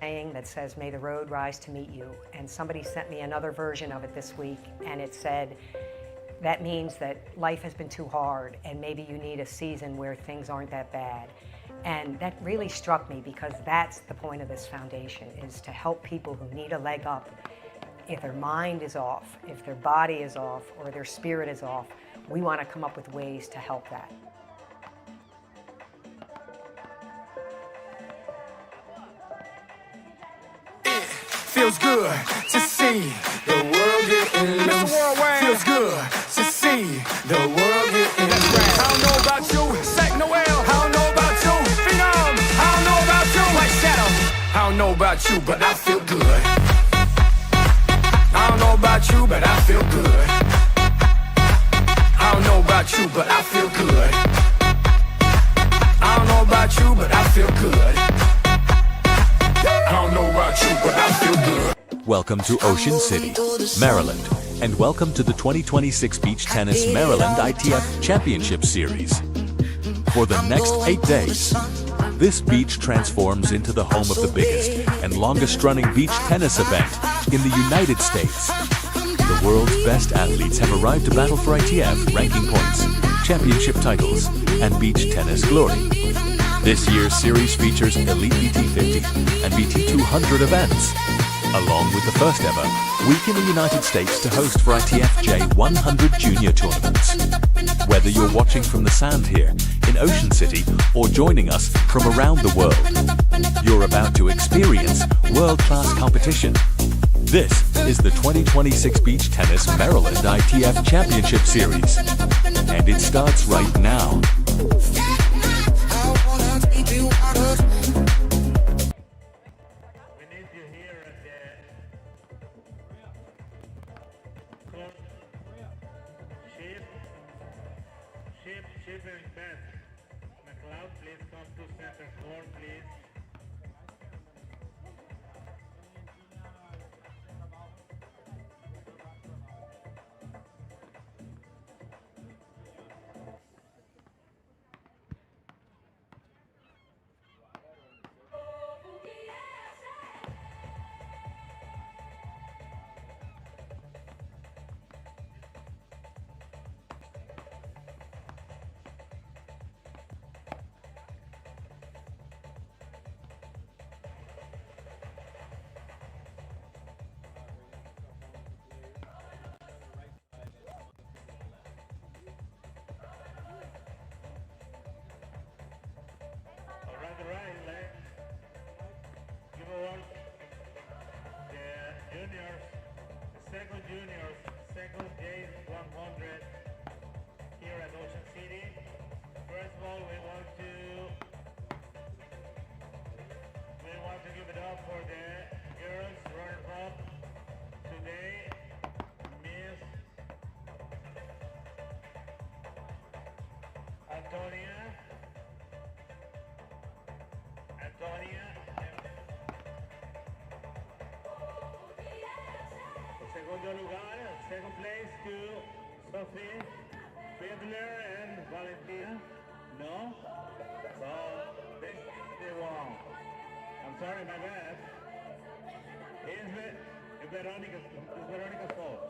saying that says, "May the road rise to meet you." And somebody sent me another version of it this week, and it said, that means that life has been too hard and maybe you need a season where things aren't that bad. And that really struck me because that's the point of this foundation, is to help people who need a leg up. If their mind is off, if their body is off, or their spirit is off, we want to come up with ways to help that. Feels good to see the world getting loose. Feels good to see the world getting loose. I don't know about you, Sack Noel. I don't know about you, Phenom. I don't know about you, White Shadow. I don't know about you, but I feel good. I don't know about you, but I feel good. I don't know about you, but I feel good. I don't know about you, but I feel good. I don't know about you, but I feel good. Welcome to Ocean City, Maryland, and welcome to the 2026 Beach Tennis Maryland ITF Championship Series. For the next 8 days, this beach transforms into the home of the biggest and longest-running beach tennis event in the United States. The world's best athletes have arrived to battle for ITF ranking points, championship titles, and beach tennis glory. This year's series features Elite BT50 and BT200 events, along with the first ever week in the United States to host for ITF J100 Junior tournaments. Whether you're watching from the sand here in Ocean City or joining us from around the world, you're about to experience world-class competition. This is the 2026 Beach Tennis Maryland ITF Championship Series, and it starts right now. Juniors, second J100 here at Ocean City. First of all, we want to give it up for the girls runner-up today, Miss Antonia. Segundo lugar, second place to Sophie, Fiedler, and Valentina. No? So, they won. I'm sorry, my bad. It's Veronica's fault.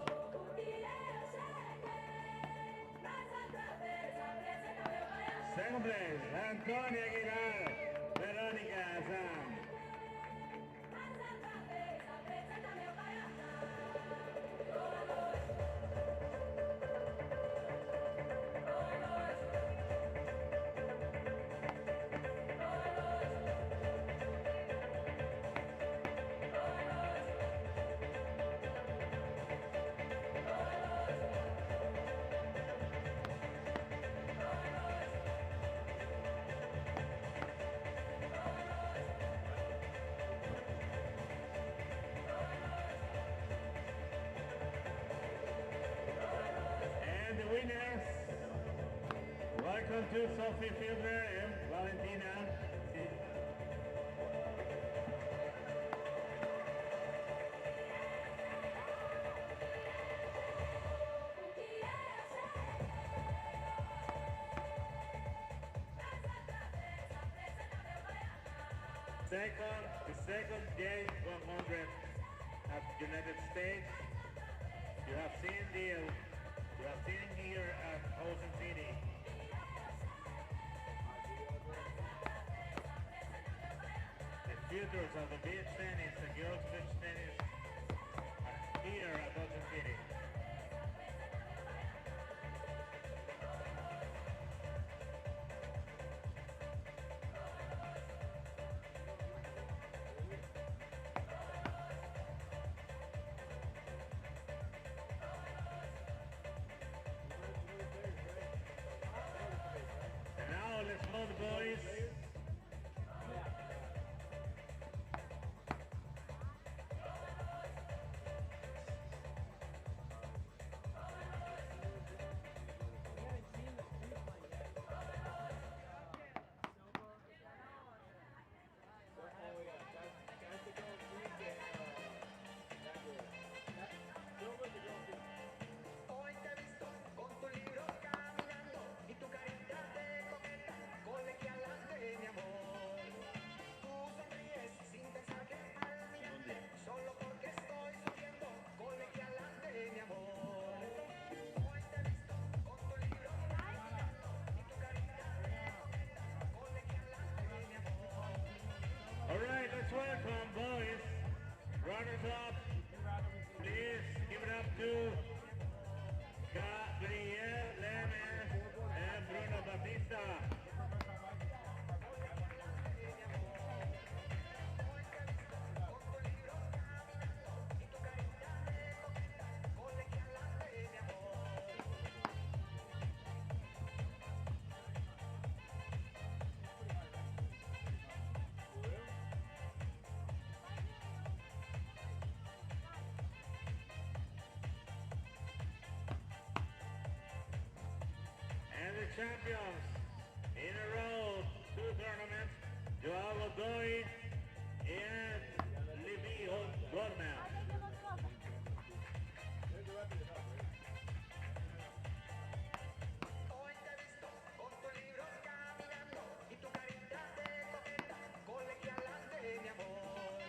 Second place, Antonia Aguilar, Veronica Sam. Winners, welcome to Sophie, Fiedler, and Valentina. second James 100 at United States. You have seen here at Ocean City. The futures of the beach tennis and girls beach tennis are here at Ocean City. And now let's hold the boys. Hoy te he visto con tu libro caminando y tu carita de coqueta, colegialante, mi amor. Tú sonríes sin pensar que al mirarte, solo porque estoy sufriendo, colegialante, mi amor. Hoy te he visto con tu libro caminando y tu carita de coqueta, colegialante, mi amor. All right, let's welcome boys. Runners up. Please give it up to Gabriel Lemes and Bruno Batista. And the champions in a row, 2 tournaments, Joao Godoy and Libby Gorman. Hoy te he visto con tu libro caminando y tu carita de coqueta, colegialante, mi amor.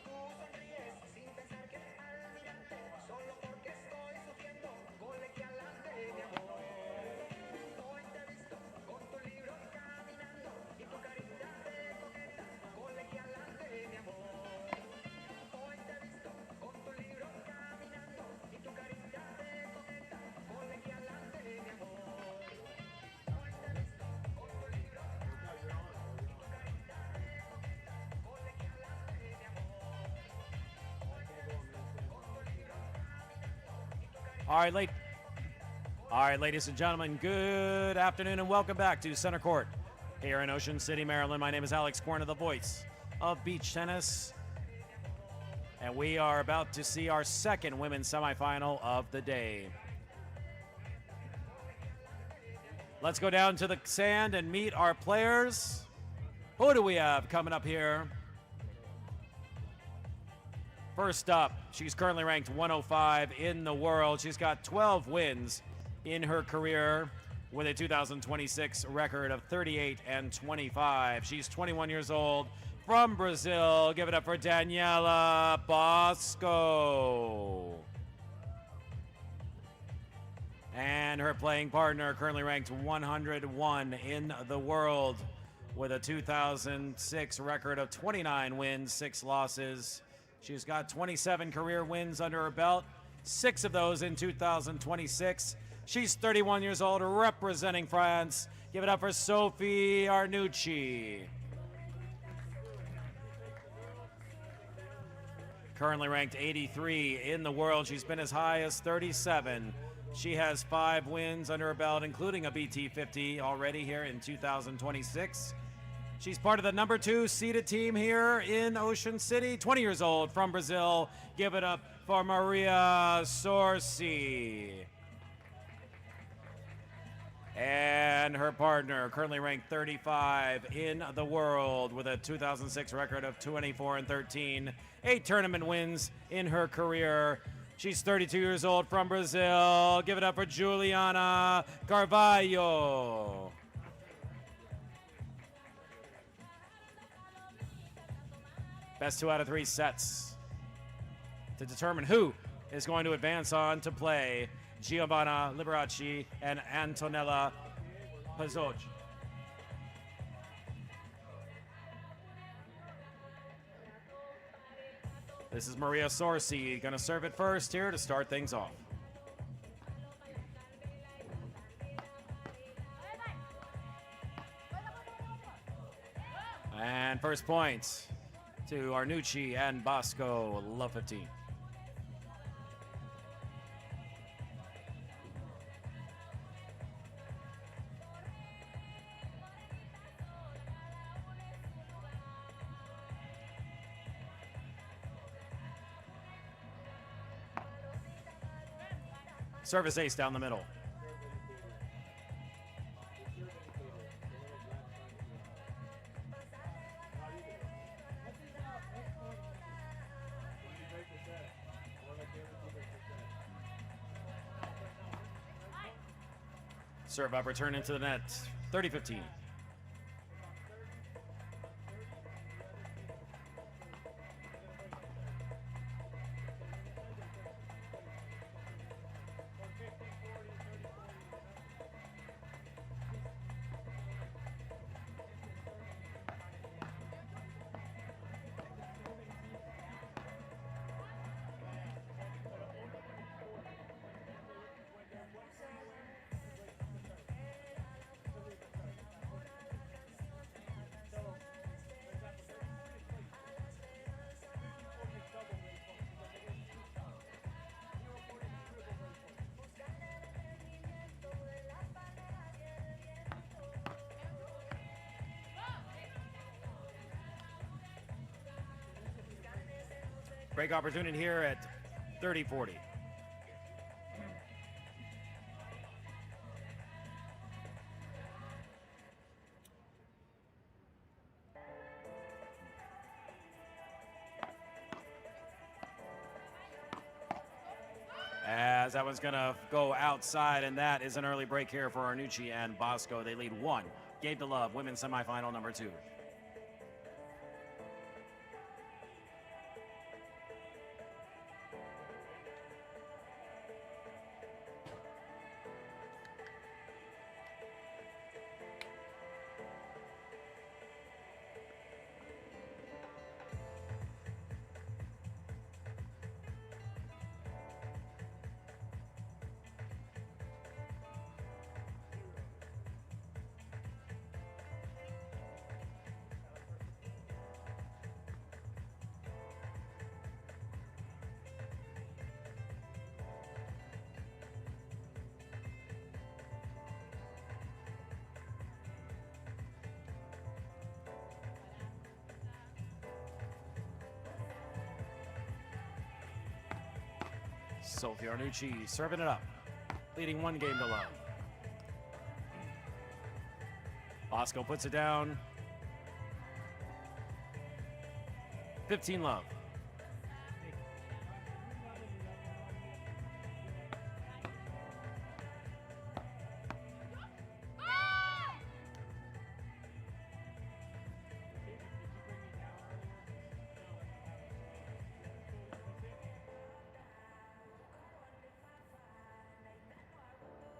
Tú sonríes sin pensar que al mirarte, solo porque estoy sufriendo, colegialante, mi amor. Hoy te he visto con tu libro caminando y tu carita de coqueta, colegialante, mi amor. Hoy te he visto con tu libro caminando y tu carita de coqueta, colegialante, mi amor. Hoy te he visto con tu libro caminando y tu carita de coqueta, colegialante, mi amor. Hoy te he visto con tu libro caminando y tu carita. All right, ladies and gentlemen, good afternoon and welcome back to Center Court here in Ocean City, Maryland. My name is Alex Corner, the voice of beach tennis. And we are about to see our second women's semifinal of the day. Let's go down to the sand and meet our players. Who do we have coming up here? First up, she's currently ranked 105 in the world. She's got 12 wins in her career with a 2026 record of 38-25. She's 21 years old, from Brazil. Give it up for Daniela BOZKO. And her playing partner, currently ranked 101 in the world with a 2006 record of 29 wins, 6 losses. She's got 27 career wins under her belt, 6 of those in 2026. She's 31 years old, representing France. Give it up for SOPHIE ARNUTI. Currently ranked 83 in the world. She's been as high as 37. She has 5 wins under her belt, including a BT50 already here in 2026. She's part of the number 2 seeded team here in Ocean City. 20 years old, from Brazil. Give it up for Maria SORCI. And her partner, currently ranked 35 in the world with a 2006 record of 24-13. 8 tournament wins in her career. She's 32 years old, from Brazil. Give it up for Juliana Carvalho. Best 2 out of 3 sets to determine who is going to advance on to play Giovanna Liberace and Antonella Pazoj. This is Maria Sorci going to serve it first here to start things off. And first point to ARNUTI and BOZKO, love 15. Service ace down the middle. Serve up, return into the net, 30-15. Break opportunity here at 30-40. As that one's gonna go outside, and that is an early break here for ARNUTI and BOZKO. They lead 1 game to love, women's semifinal number 2. SOPHIE ARNUTI serving it up, leading 1 game to love. BOZKO puts it down, 15 love.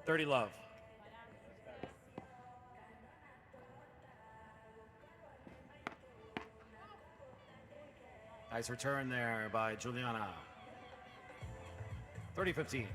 Dirty love. Nice return there by Juliana. 30-15.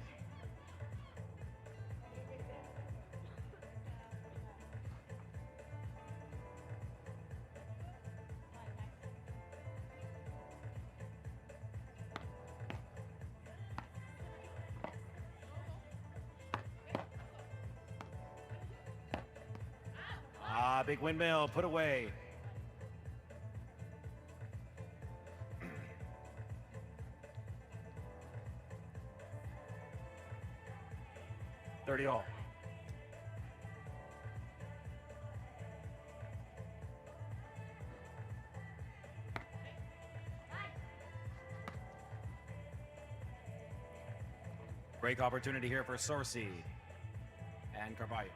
Big windmill put away. Dirty all. Break opportunity here for SORCI and Carvalho.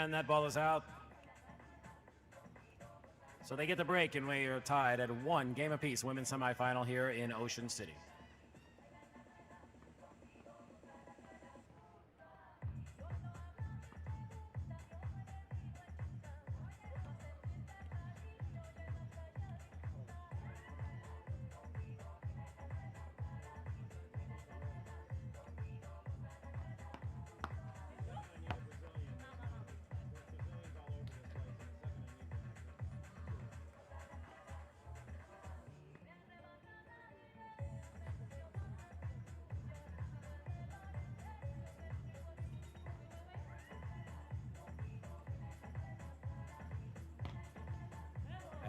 And that ball is out. So they get the break, and we are tied at 1 game apiece. Women's semifinal here in Ocean City.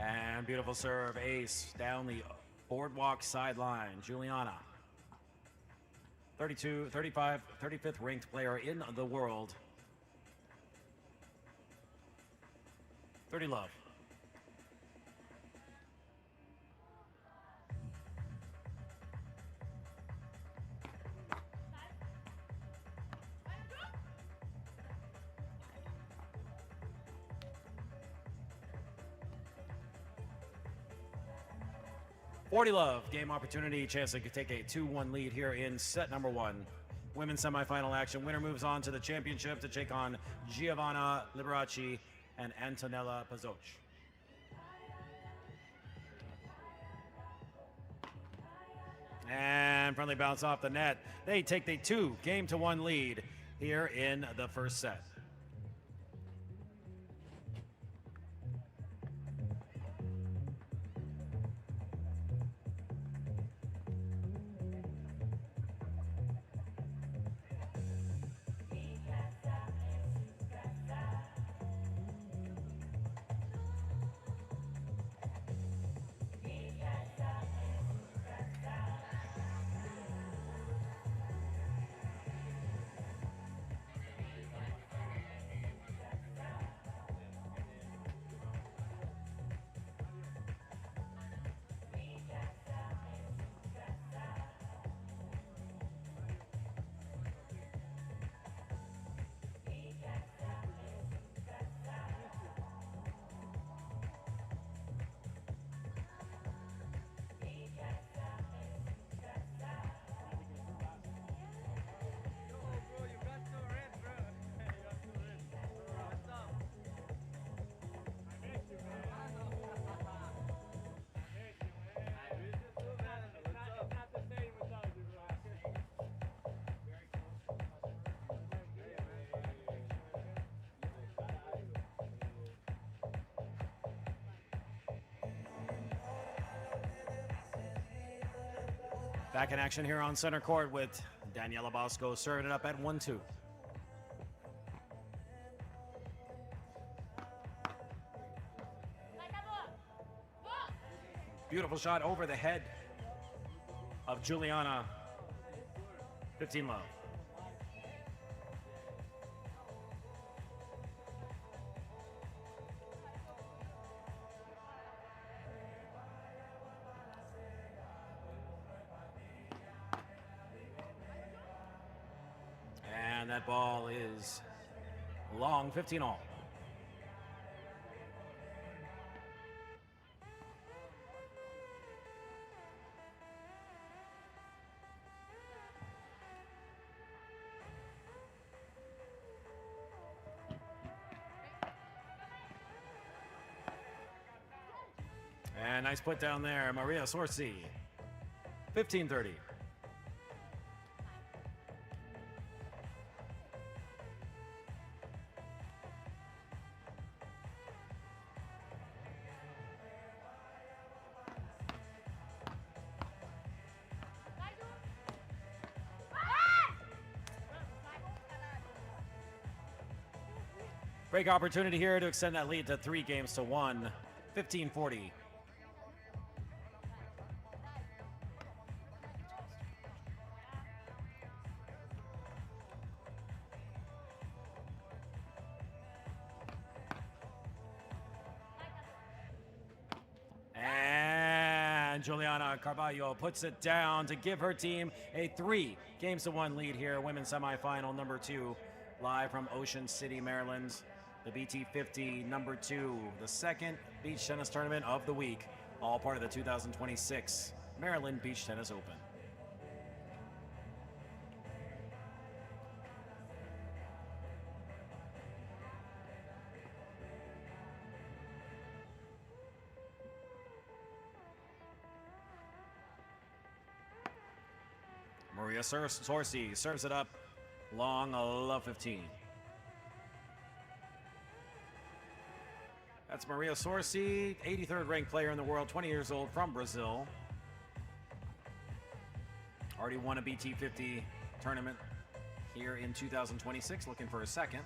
And beautiful serve, ace down the boardwalk sideline. Juliana, 35th ranked player in the world. 30 love. Forty love, game opportunity, chance to take a 2-1 lead here in set number 1. Women's semifinal action. Winner moves on to the championship to take on Giovanna Liberace and Antonella Pazzoc. And friendly bounce off the net. They take the 2-1 lead here in the first set. Back in action here on center court with Daniela BOZKO serving it up at 1-2. Beautiful shot over the head of Juliana. 15 love. And that ball is long, 15 all. And nice put down there, Maria SORCI. 15-30. Break opportunity here to extend that lead to 3-1. 15-40. And Juliana Carvalho puts it down to give her team a 3-1 lead here. Women's semifinal number 2, live from Ocean City, Maryland. the BT50 number 2, the second beach tennis tournament of the week, all part of the 2026 Maryland Beach Tennis Open. Maria SORCI serves it up long, love 15. That's Maria SORCI, 83rd ranked player in the world, 20 years old, from Brazil. Already won a BT50 tournament here in 2026, looking for a second.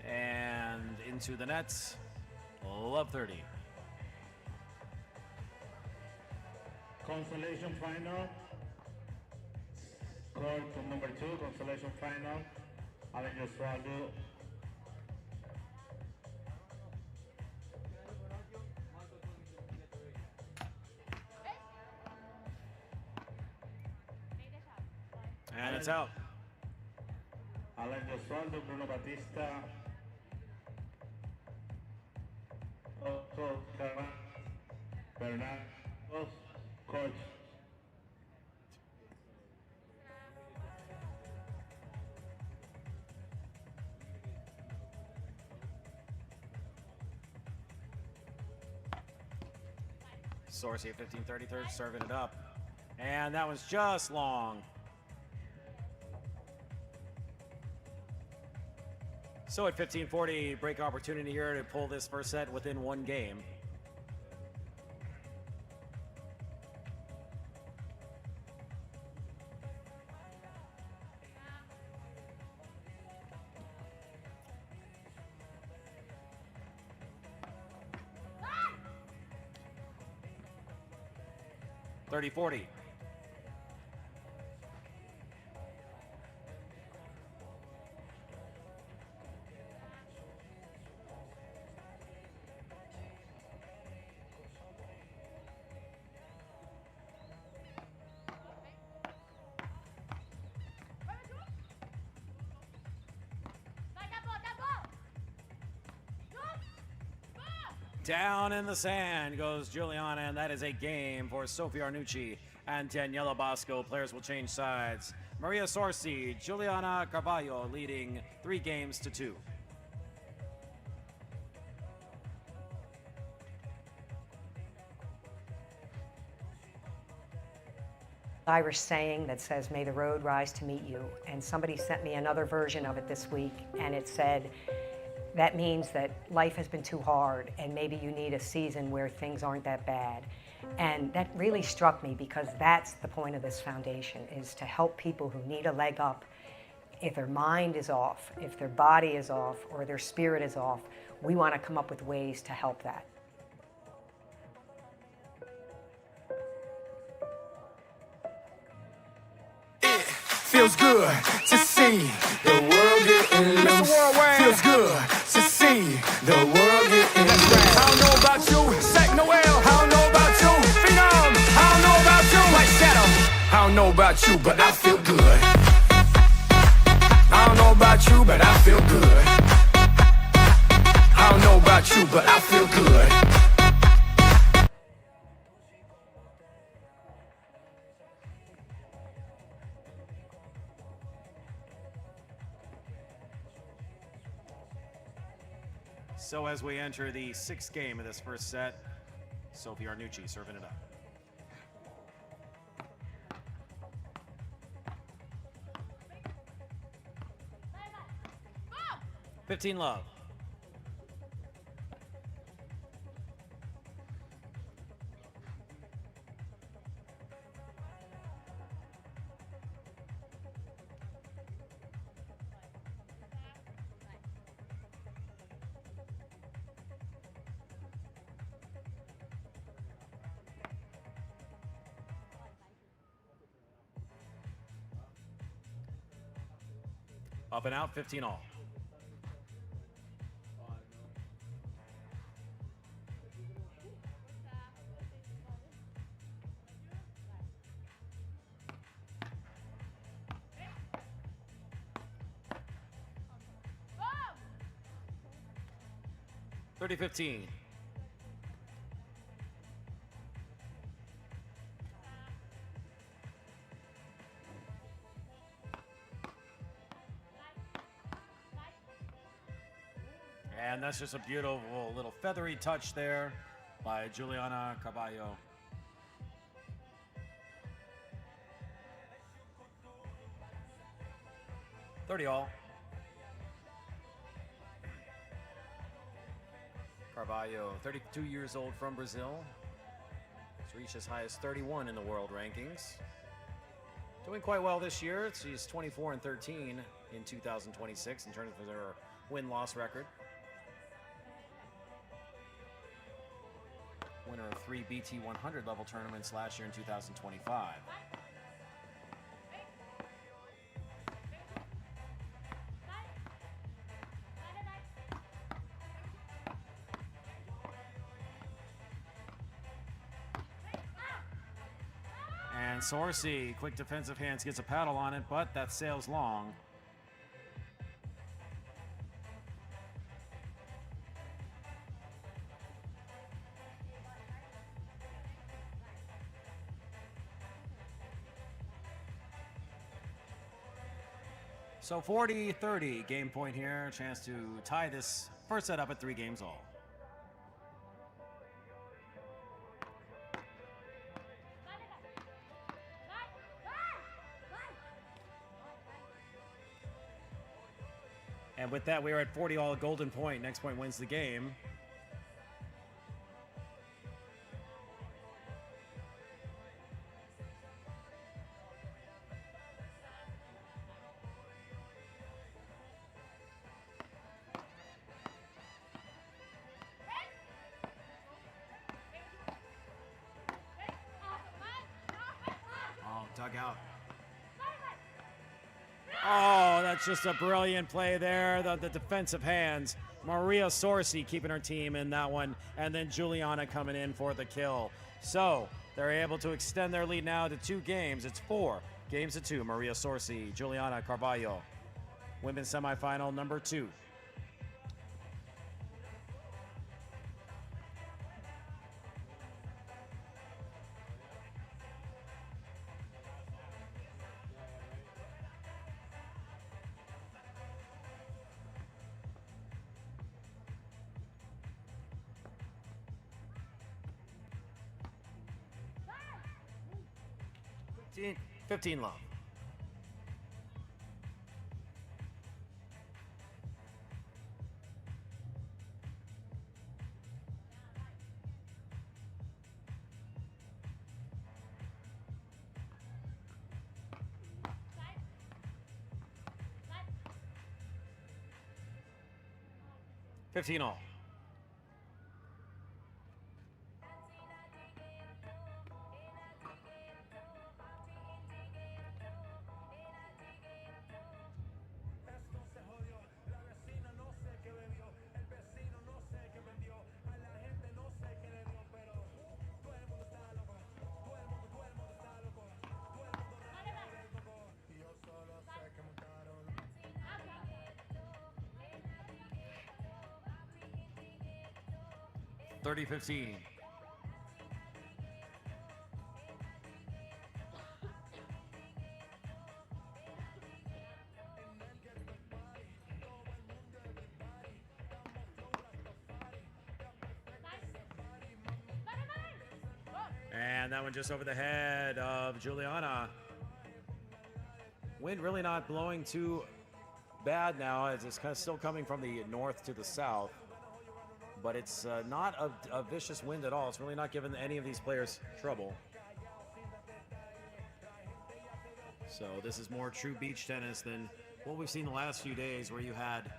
And into the nets, love 30. Consolation final. Court number 2, consolation final. Alan Josualdo. And it's out. Alan Josualdo, Bruno Batista. Otto Bernardo, coach. SORCI at 15-33, serving it up. And that was just long. So at 15-40, break opportunity here to pull this first set within one game. Ah! 30-40. Down in the sand goes Juliana, and that is a game for SOPHIE ARNUTI and DANIELA BOZKO. Players will change sides. Maria SORCI, Juliana Carvalho leading 3-2. Irish saying that says, "May the road rise to meet you." And somebody sent me another version of it this week, and it said, that means that life has been too hard and maybe you need a season where things aren't that bad. And that really struck me because that's the point of this foundation, is to help people who need a leg up. If their mind is off, if their body is off, or their spirit is off, we want to come up with ways to help that. Feels good to see the world getting loose. Feels good to see the world getting loose. I don't know about you, Sack Noel. I don't know about you, Phenom. I don't know about you, White Shadow. I don't know about you, but I feel good. I don't know about you, but I feel good. I don't know about you, but I feel good. So as we enter the 6th game of this first set, SOPHIE ARNUTI serving it up. Oh! 15 love. Up and out, 15 all. 30-15. And that's just a beautiful little feathery touch there by Juliana Carballo. $30-all. Carballo, 32 years old from Brazil. She's reached as high as 31 in the world rankings. Doing quite well this year. She's 24-13 in 2026 in terms of her win-loss record. Winner of 3 BT 100 level tournaments last year in 2025. And SORCI, quick defensive hands, gets a paddle on it, but that sails long. So 40-30, game point here. Chance to tie this first set up at 3 games all. And with that, we are at 40-all, golden point. Next point wins the game. Oh, dug out. Oh, that's just a brilliant play there. The defensive hands. Maria SORCI keeping her team in that one. And then Juliana coming in for the kill. So they're able to extend their lead now to 2 games. It's 4 games to 2. Maria SORCI, Juliana Carballo. Women's semifinal number 2. $15 love. $15-all. $30-15. And that one just over the head of Juliana. Wind really not blowing too bad now, as it's kind of still coming from the north to the south. But it's not a vicious wind at all. It's really not giving any of these players trouble. So this is more true beach tennis than what we've seen the last few days, where you had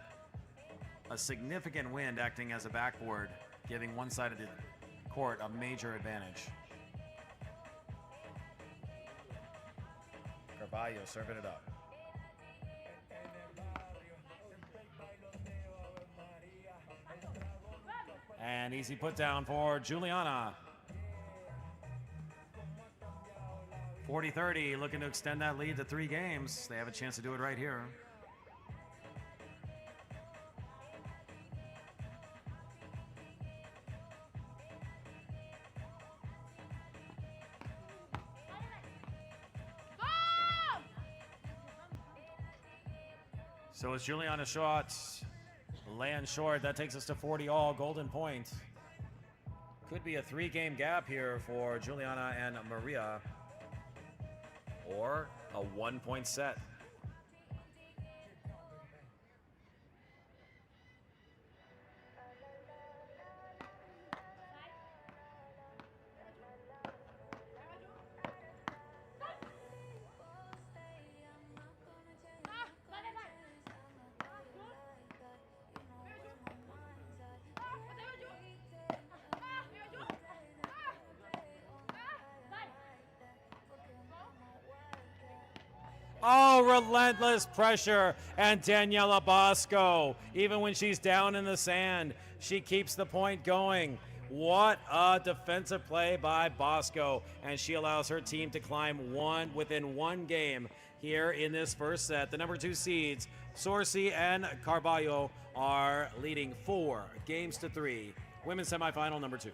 a significant wind acting as a backboard, giving one side of the court a major advantage. Carballo serving it up. And easy put down for Juliana. 40-30, looking to extend that lead to 3 games. They have a chance to do it right here. So it's Juliana shot, land short. That takes us to 40 all, golden point. Could be a 3-game gap here for Juliana and Maria, or a 1-point set. Oh, relentless pressure, and Daniela BOZKO, even when she's down in the sand, she keeps the point going. What a defensive play by BOZKO, and she allows her team to climb within one game here in this first set. The number 2 seeds, SORCI and Carballo, are leading 4-3. Women's semifinal number 2.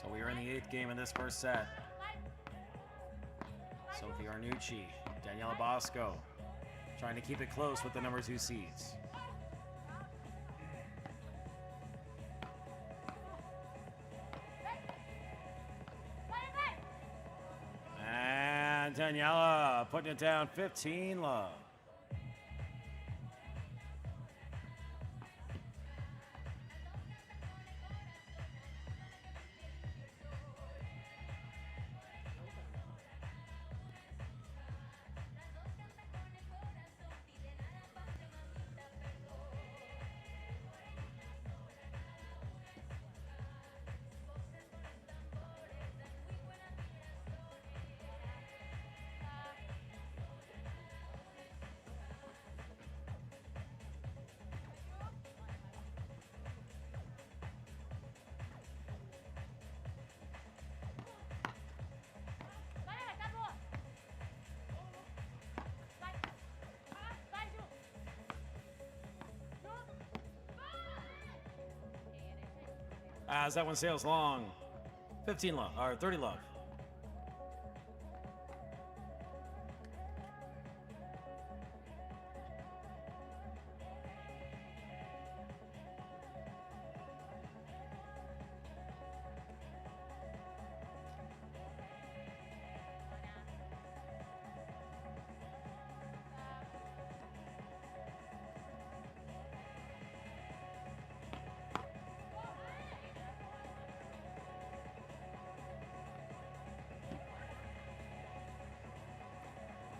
So we are in the 8th game in this first set. SOPHIE ARNUTI, Daniela BOZKO, trying to keep it close with the number 2 seeds. And Daniela putting it down 15 love. As that one sails long. 15 love, or 30 love.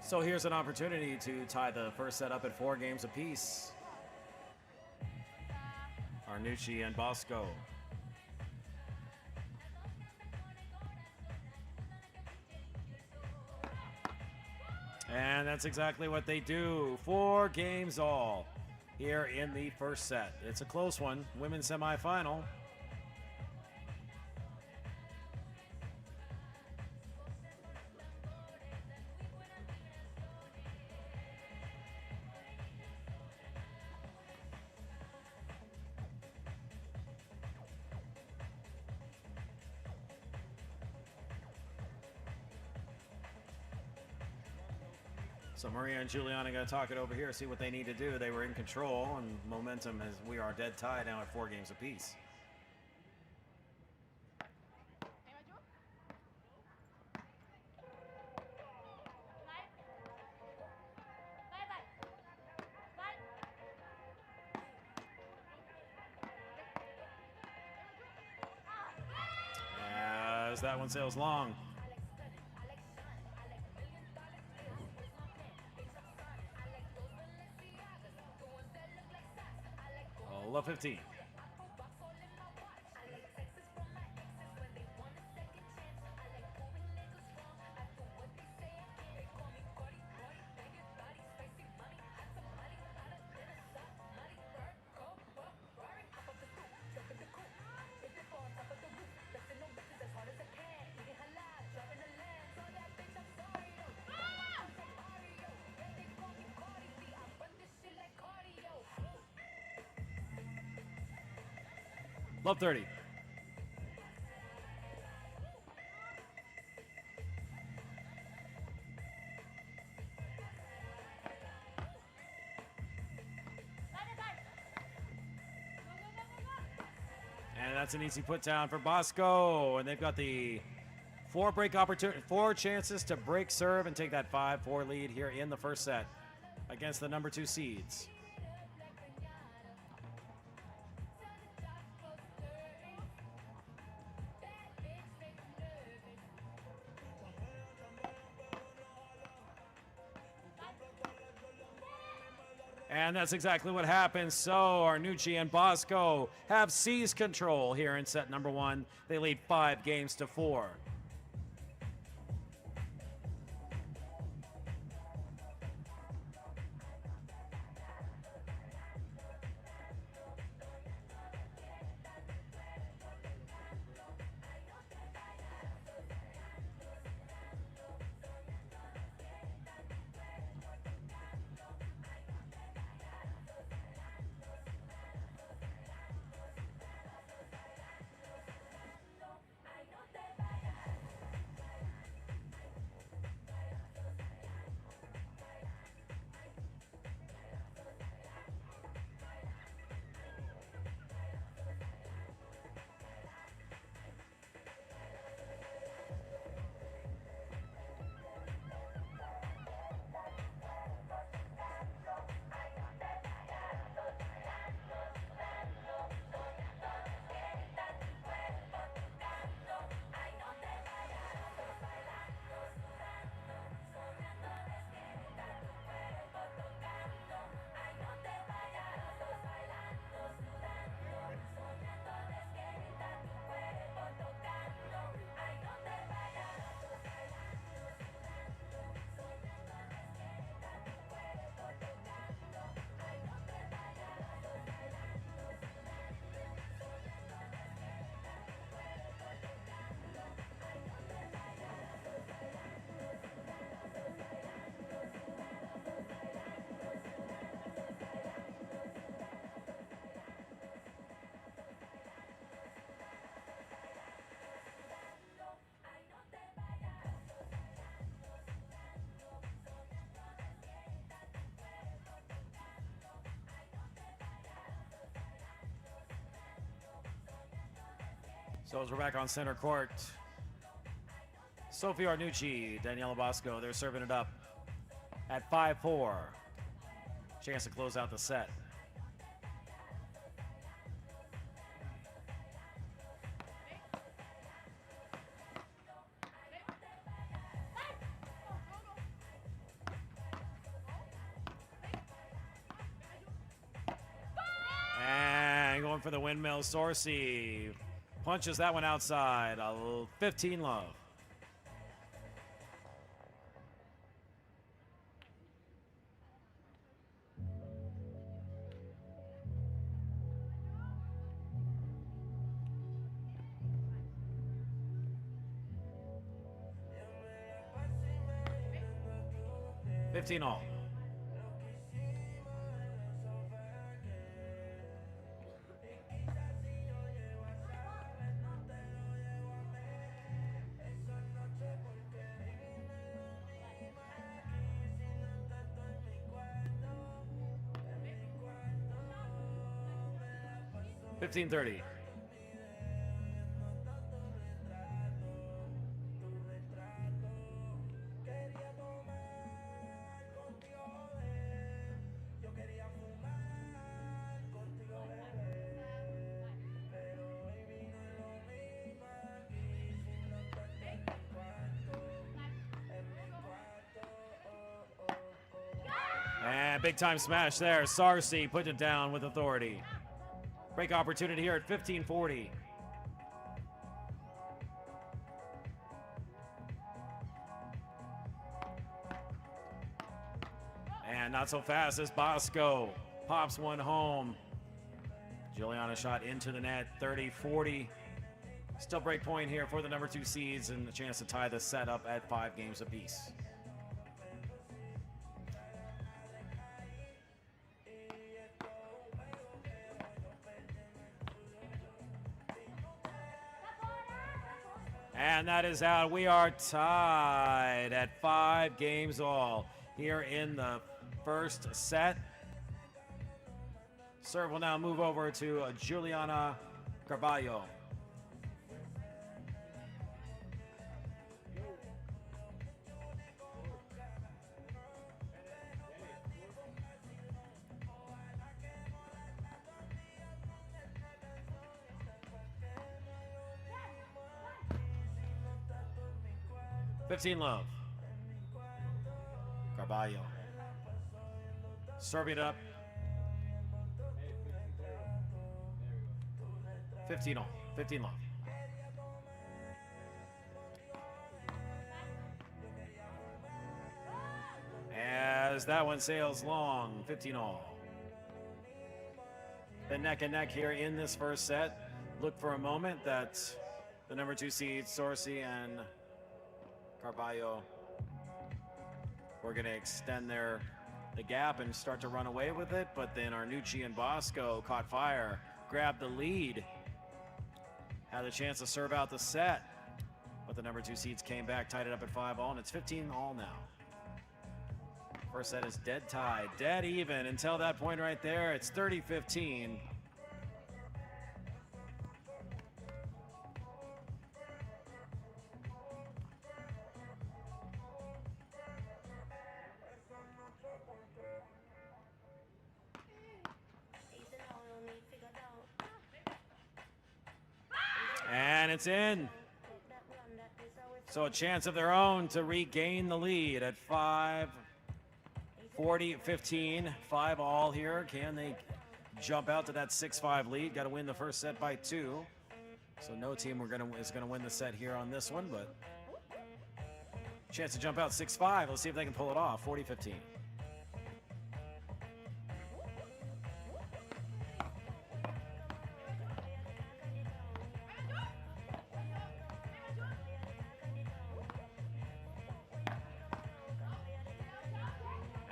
So here's an opportunity to tie the first set up at 4 games apiece. ARNUTI and BOZKO. And that's exactly what they do. 4 games all. here in the first set. It's a close one, women's semifinal. So Maria and Juliana going to talk it over here, see what they need to do. They were in control, and momentum as we are dead tied now at 4 games apiece. As that one sails long. Love 15. Love 30. And that's an easy put down for BOZKO. And they've got the 4 break opportunity, 4 chances to break serve and take that 5-4 lead here in the first set against the number 2 seeds. And that's exactly what happened. So ARNUTI and BOZKO have seized control here in set number 1. They lead 5 games to 4. So as we're back on center court, SOPHIE ARNUTI, DANIELA BOZKO, they're serving it up at 5-4. Chance to close out the set. And going for the windmill, SORCI punches that one outside. 15 love. 15 all. $15.30. And big time smash there. SORCI put it down with authority. Break opportunity here at 15:40. And not so fast as BOZKO pops one home. Juliana shot into the net, 30-40. Still break point here for the number 2 seeds and a chance to tie the set up at 5 games apiece. And that is out. We are tied at 5 games all here in the first set. Serve will now move over to Juliana Carballo. $15 love. Carballo. Serving it up. 15 all. 15 love. As that one sails long. 15 all. Been neck and neck here in this first set. Look for a moment that the number 2 seeds, SORCI and Carballo, we're going to extend the gap and start to run away with it, but then ARNUTI and BOZKO caught fire, grabbed the lead, had a chance to serve out the set, but the number 2 seeds came back, tied it up at 5 all, and it's 15 all now. First set is dead tied, dead even until that point right there. It's 30-15. And it's in. So a chance of their own to regain the lead at 40-15, 5 all here. Can they jump out to that 6-5 lead? Got to win the first set by 2. So no team is gonna win the set here on this one, but chance to jump out 6-5. Let's see if they can pull it off. 40-15.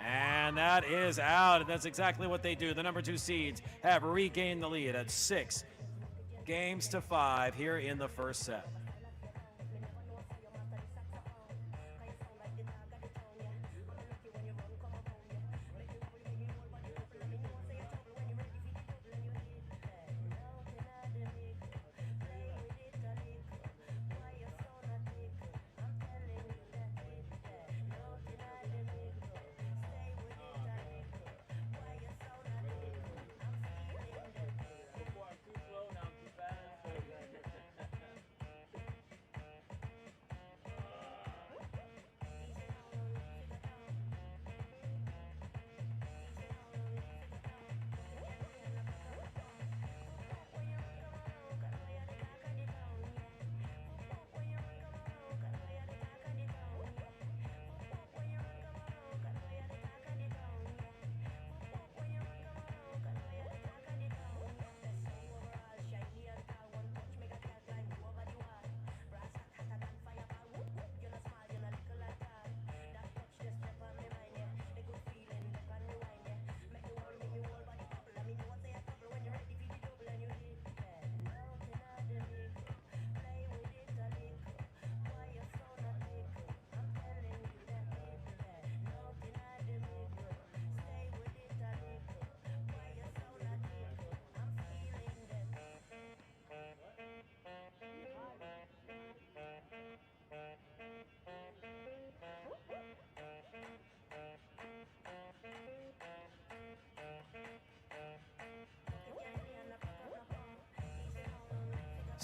And that is out, and that's exactly what they do. The number 2 seeds have regained the lead at 6 games to 5 here in the first set.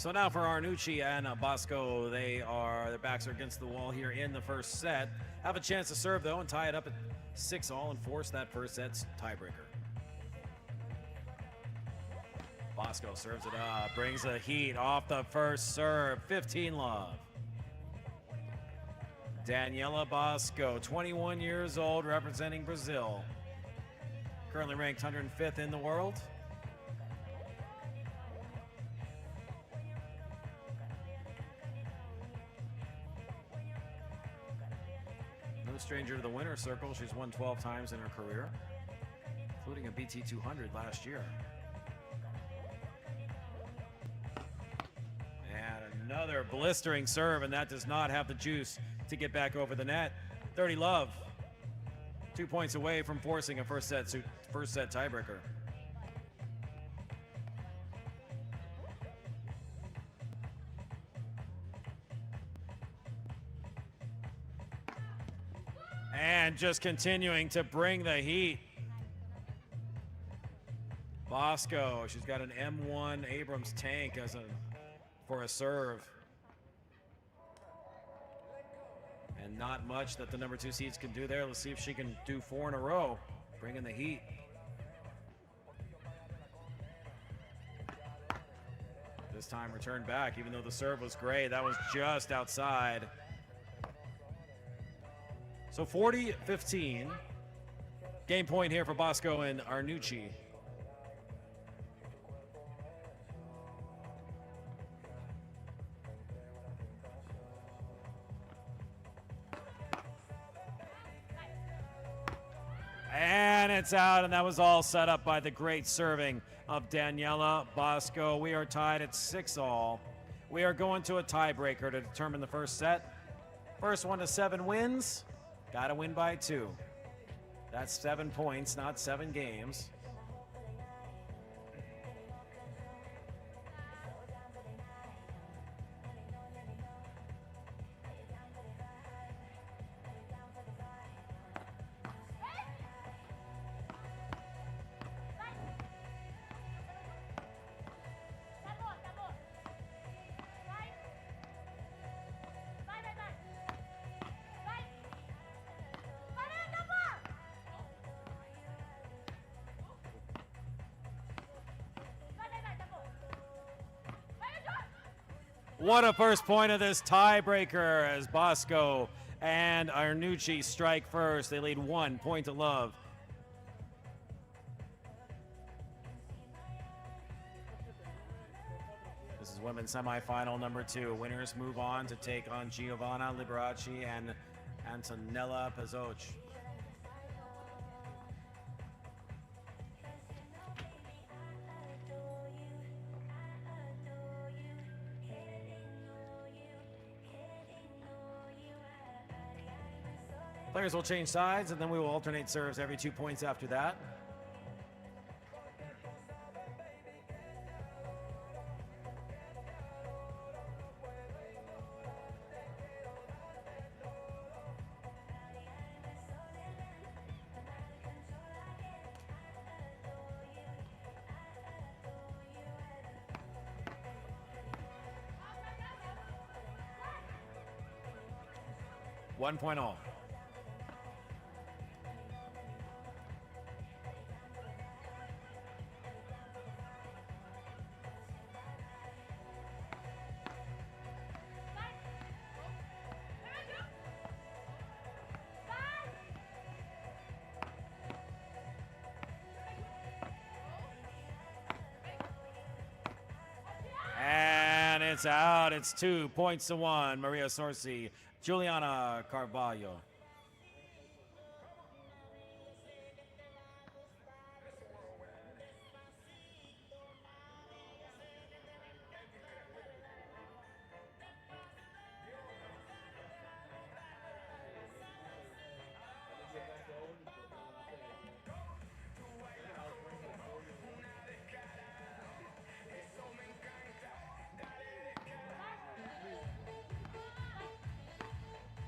So now for ARNUTI and BOZKO, their backs are against the wall here in the first set. Have a chance to serve though and tie it up at 6-all and force that first set's tiebreaker. BOZKO serves it up, brings the heat off the first serve, 15-love. DANIELA BOZKO, 21 years old, representing Brazil. Currently ranked 105th in the world. No stranger to the winner's circle. She's won 12 times in her career, including a BT200 last year. And another blistering serve, and that does not have the juice to get back over the net. 30-love. 2 points away from forcing a first set tiebreaker. And just continuing to bring the heat. BOZKO, she's got an M1 Abrams tank for a serve. And not much that the number 2 seeds can do there. Let's see if she can do 4 in a row, bringing the heat. This time returned back, even though the serve was great. That was just outside. So 40-15. Game point here for BOZKO and ARNUTI. And it's out, and that was all set up by the great serving of DANIELA BOZKO. We are tied at 6-all. We are going to a tiebreaker to determine the first set. First 1 to 7 wins. Got to win by 2. That's 7 points, not 7 games. What a first point of this tiebreaker as BOZKO and ARNUTI strike first. They lead 1 point to love. This is women's semifinal number 2. Winners move on to take on Giovanna Liberace and Antonella Pezzoc. Players will change sides, and then we will alternate serves every 2 points after that. One point all. And it's out. It's 2 points to 1. Maria SORCI, Juliana Carvalho.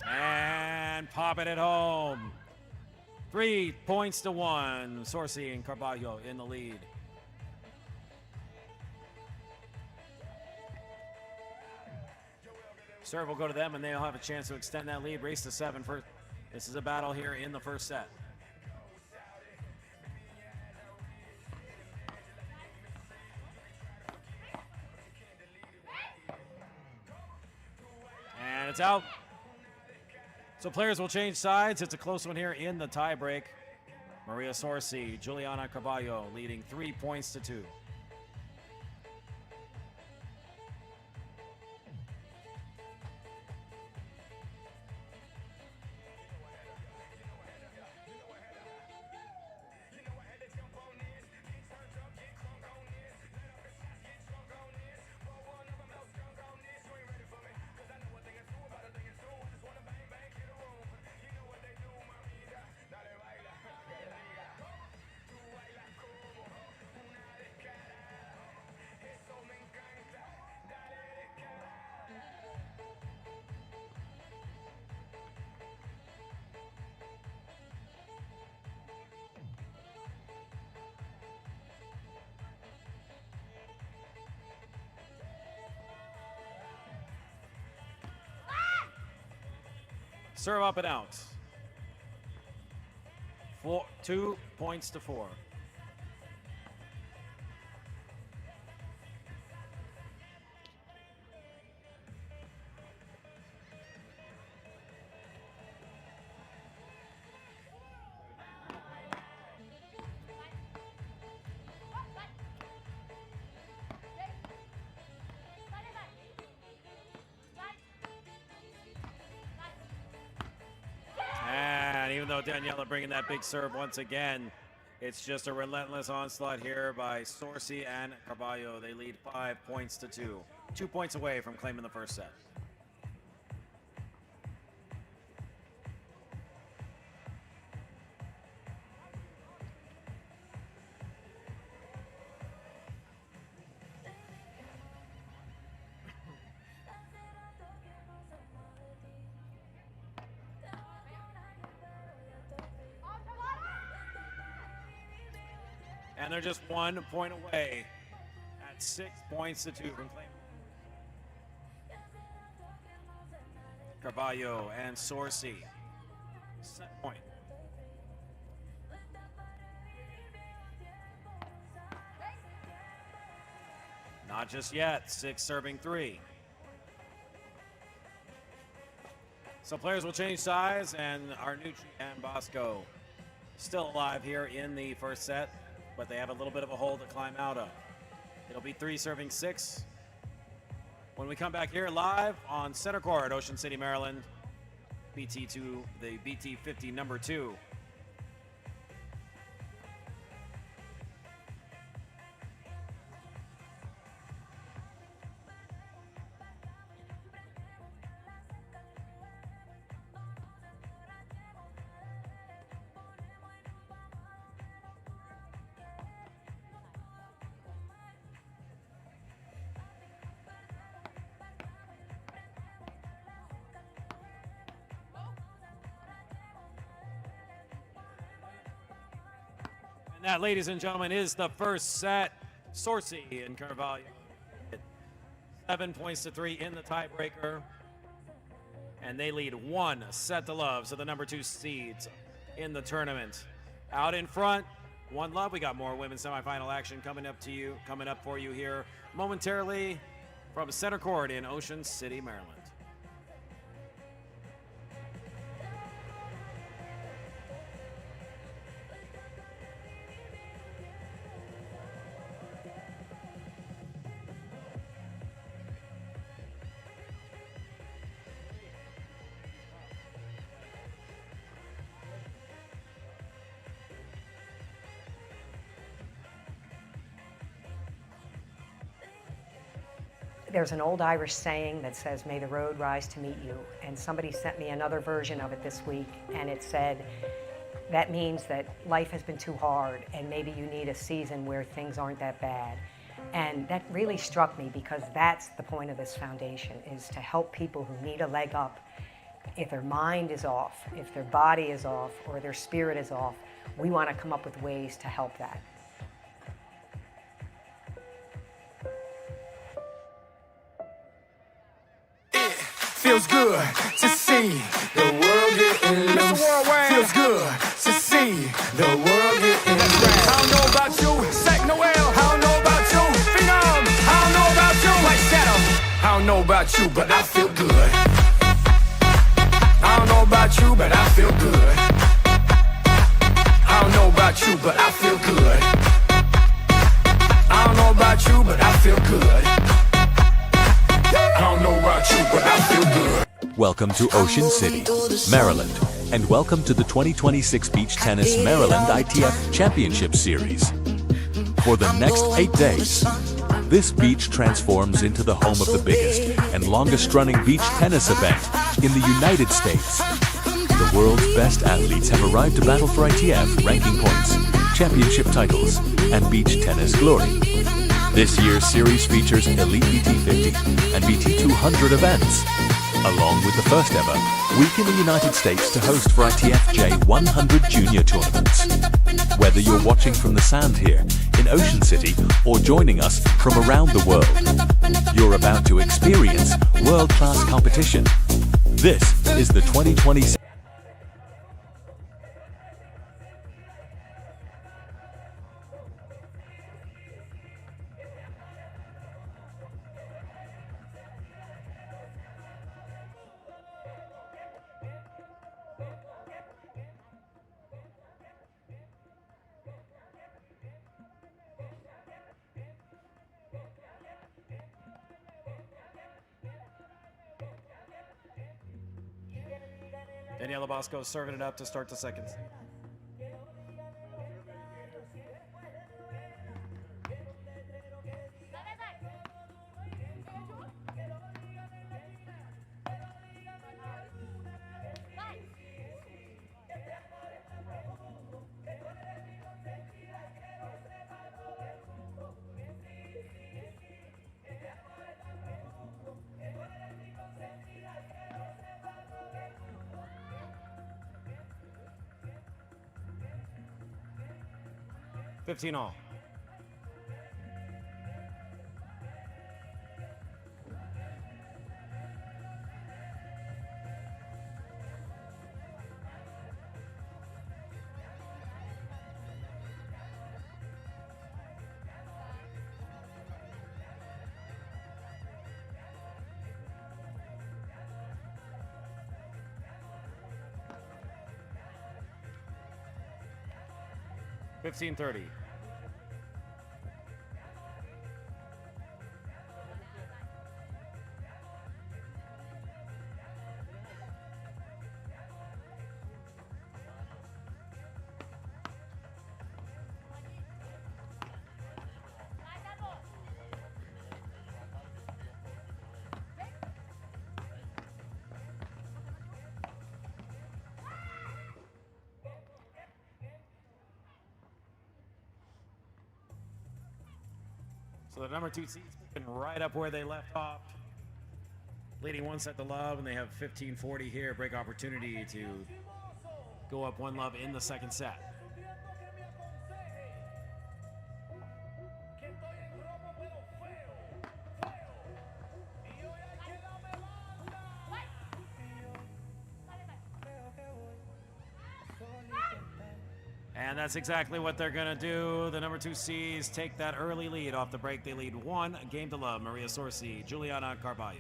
And pop it at home. 3 points to 1. SORCI and Carvalho in the lead. Serve will go to them, and they'll have a chance to extend that lead. Race to 7 first. This is a battle here in the first set. And it's out. So players will change sides. It's a close one here in the tie break. Maria Sorci, Juliana Carvalho leading 3 points to 2. Serve up and out. 2 points to 4. Even though Daniela bringing that big serve once again, it's just a relentless onslaught here by Sorci and Carvalho. They lead 5 points to 2. 2 points away from claiming the first set. And they're just 1 point away at 6 points to 2 from claiming. Carvalho and Sorci. Set point. Not just yet. 6 serving 3. So players will change sides, and ARNUTI and BOZKO still alive here in the first set, but they have a little bit of a hole to climb out of. It'll be 3 serving 6. When we come back here live on center court, Ocean City, Maryland, BT2, the BT50 number 2. That, ladies and gentlemen, is the first set. Sorci and Carvalho 7 points to 3 in the tiebreaker, and they lead 1 set to love. So the number 2 seeds in the tournament out in front. 1 love. We got more women's semifinal action coming up for you here momentarily from center court in Ocean City, Maryland. There's an old Irish saying that says, "May the road rise to meet you." And somebody sent me another version of it this week, and it said, that means that life has been too hard, and maybe you need a season where things aren't that bad. And that really struck me, because that's the point of this foundation, is to help people who need a leg up. If their mind is off, if their body is off, or their spirit is off, we want to come up with ways to help that. good to see the world getting loose. Feels good to see the world getting loose. I don't know about you, Sack Noel. I don't know about you, Phenom. I don't know about you, White Shadow. I don't know about you, but I feel good. I don't know about you, but I feel good. I don't know about you, but I feel good. I don't know about you, but I feel good. I don't know about you, but I feel good. Welcome to Ocean City, Maryland, and welcome to the 2026 Beach Tennis Maryland ITF Championship Series. For the next 8 days, this beach transforms into the home of the biggest and longest-running beach tennis event in the United States. The world's best athletes have arrived to battle for ITF ranking points, championship titles, and beach tennis glory. This year's series features Elite BT50 and BT200 events, along with the first ever week in the United States to host for ITF J100 Junior tournaments. Whether you're watching from the sand here in Ocean City or joining us from around the world, you're about to experience world-class competition. This is the 2026 Daniela BOZKO serving it up to start the second. $15 all. $15.30. So the number 2 seeds picking right up where they left off. Leading 1 set to love, and they have 15-40 here. Break opportunity to go up 1 love in the second set. And that's exactly what they're going to do. The number 2 seeds take that early lead off the break. They lead 1 game to love. Maria Sorci, Juliana Carballo.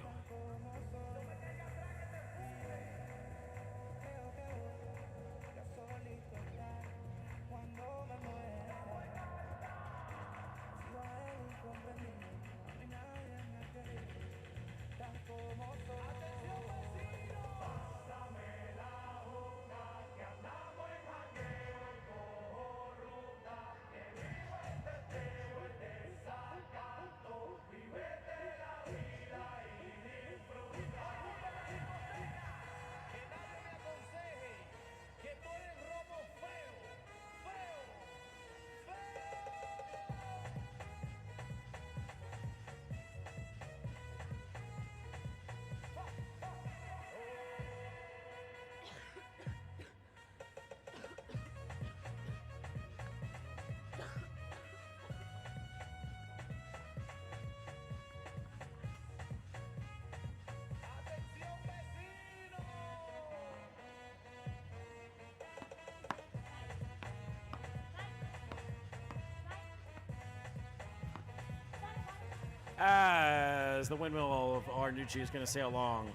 as the windmill of Arnuti is going to sail along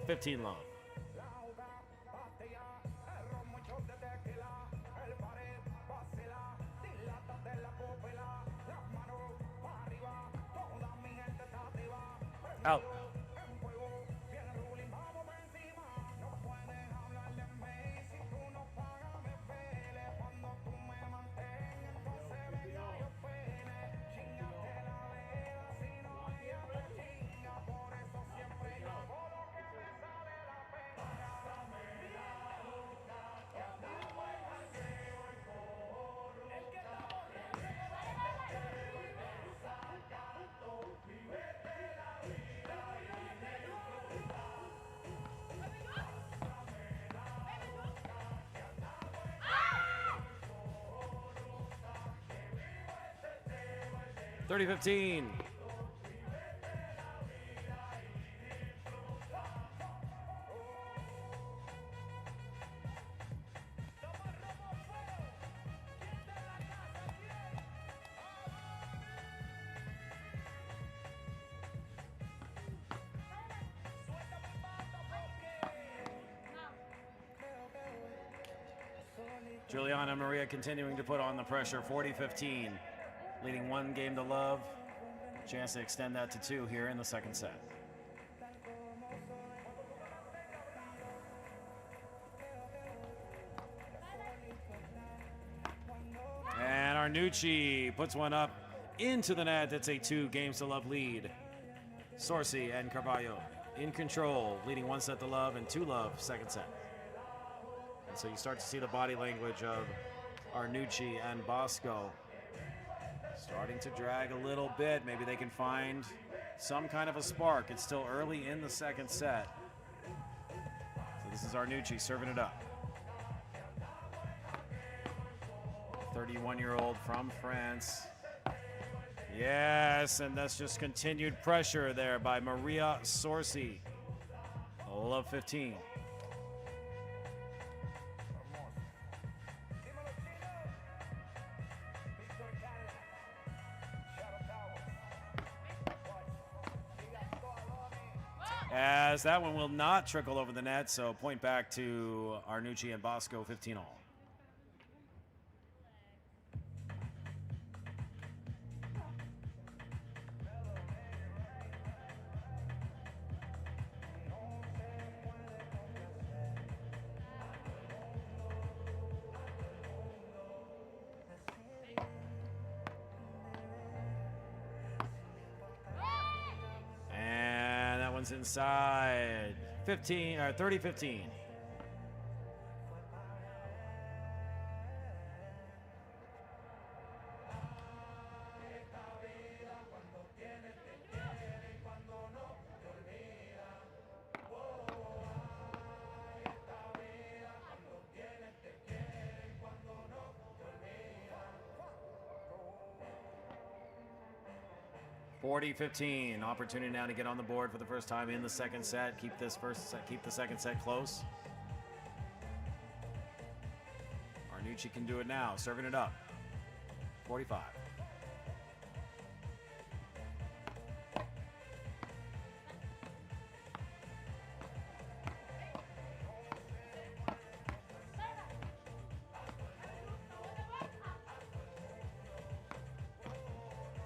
15 love. Out. $30-15. Juliana and Maria continuing to put on the pressure, 40-15, leading 1 game to love. Chance to extend that to 2 here in the second set. And Arnuti puts one up into the net. That's a 2 games to love lead. SORCI and Carvalho in control, leading 1 set to love and 2 love second set. And so you start to see the body language of Arnuti and BOZKO starting to drag a little bit. Maybe they can find some kind of a spark. It's still early in the second set. So this is Arnuti serving it up. 31-year-old from France. Yes, and that's just continued pressure there by Maria SORCI. Love 15. As that one will not trickle over the net, so point back to Arnuti and BOZKO, 15 all. Inside 15 or 30-15. $40-15. Opportunity now to get on the board for the first time in the second set. Keep the second set close. Arnuti can do it now, serving it up. 45.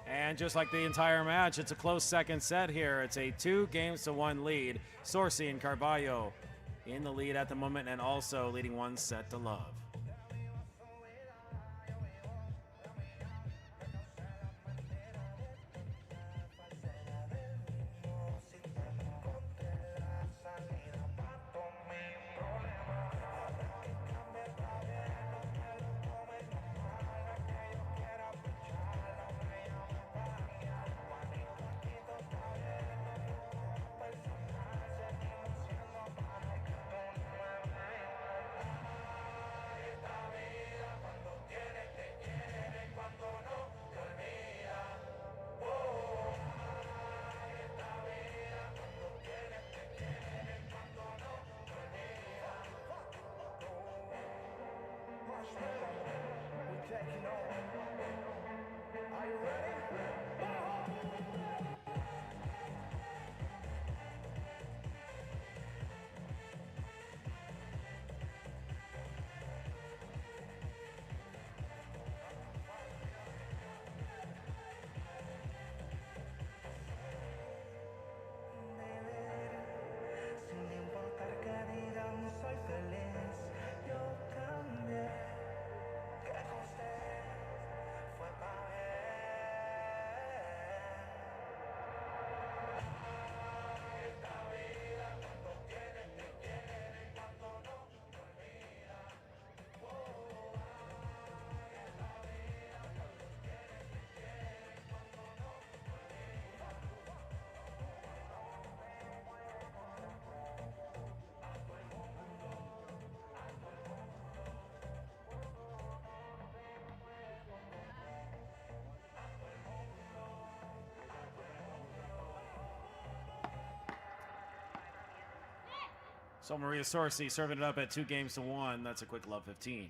And just like the entire match, it's a close second set here. It's a 2 games to 1 lead. SORCI and Carvalho in the lead at the moment and also leading 1 set to love. So Maria Sorci serving it up at 2-1. That's a quick love 15.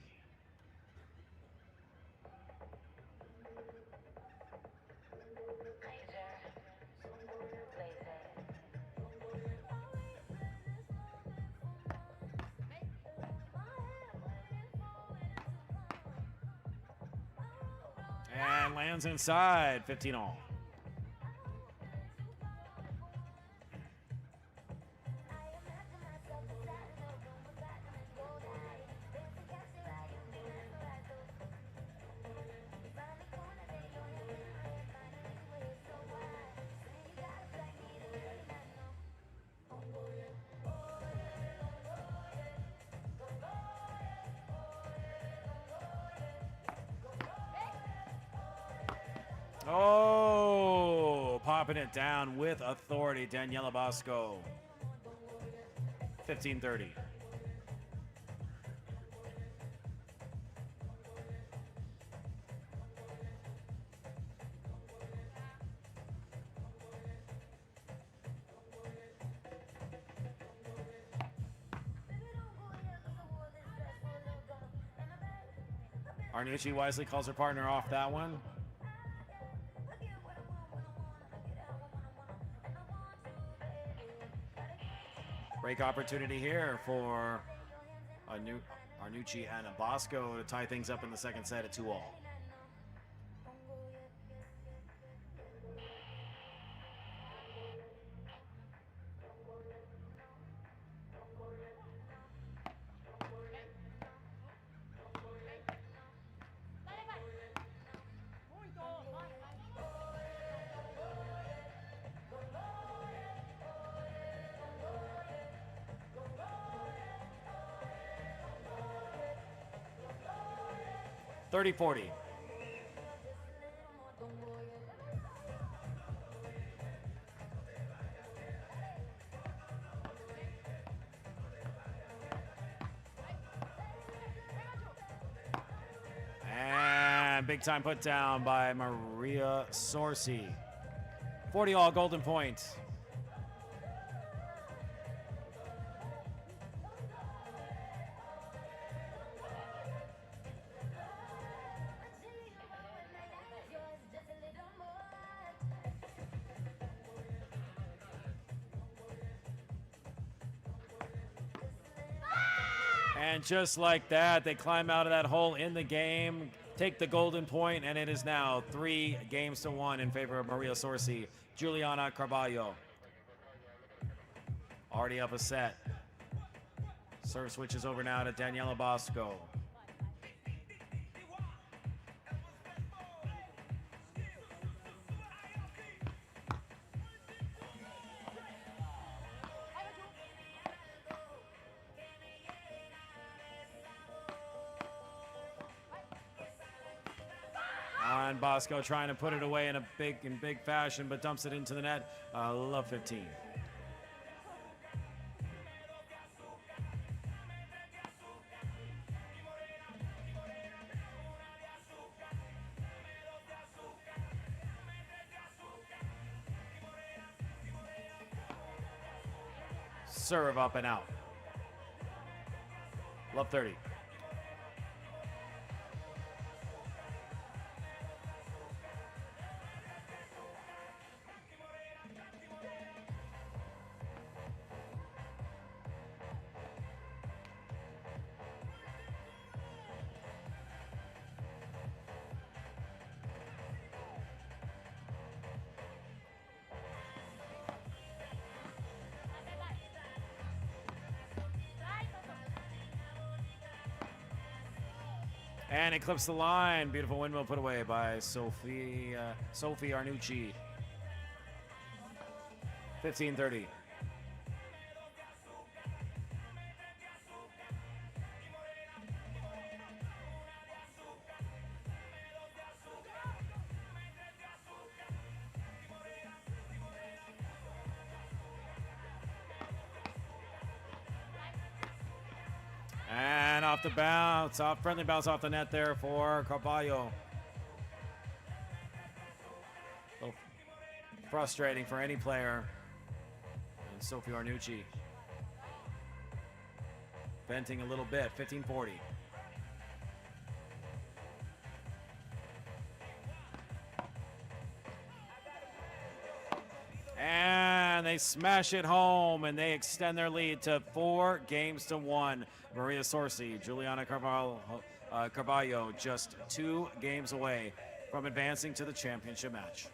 And lands inside, 15 all. Oh, popping it down with authority, Daniela BOZKO. 15-30. ARNUTI wisely calls her partner off that one. Break opportunity here for ARNUTI and BOZKO to tie things up in the second set at 2 all. $30-40. And big time put down by Maria Sorci. 40 all, golden point. And just like that, they climb out of that hole in the game, take the golden point, and it is now 3-1 in favor of Maria Sorci. Juliana Carballo already up a set. Serve switches over now to Daniela BOZKO. And BOZKO trying to put it away in big fashion, but dumps it into the net. Love 15. Serve up and out. Love 30. And it clips the line. Beautiful windmill put away by Sophie ARNUTI. 15-30. And off the bounce, friendly bounce off the net there for Carballo. A little frustrating for any player. And Sophie ARNUTI. venting a little bit, 15-40. And they smash it home, and they extend their lead to 4-1. Maria Sorci, Juliana Carvalho just 2 games away from advancing to the championship match.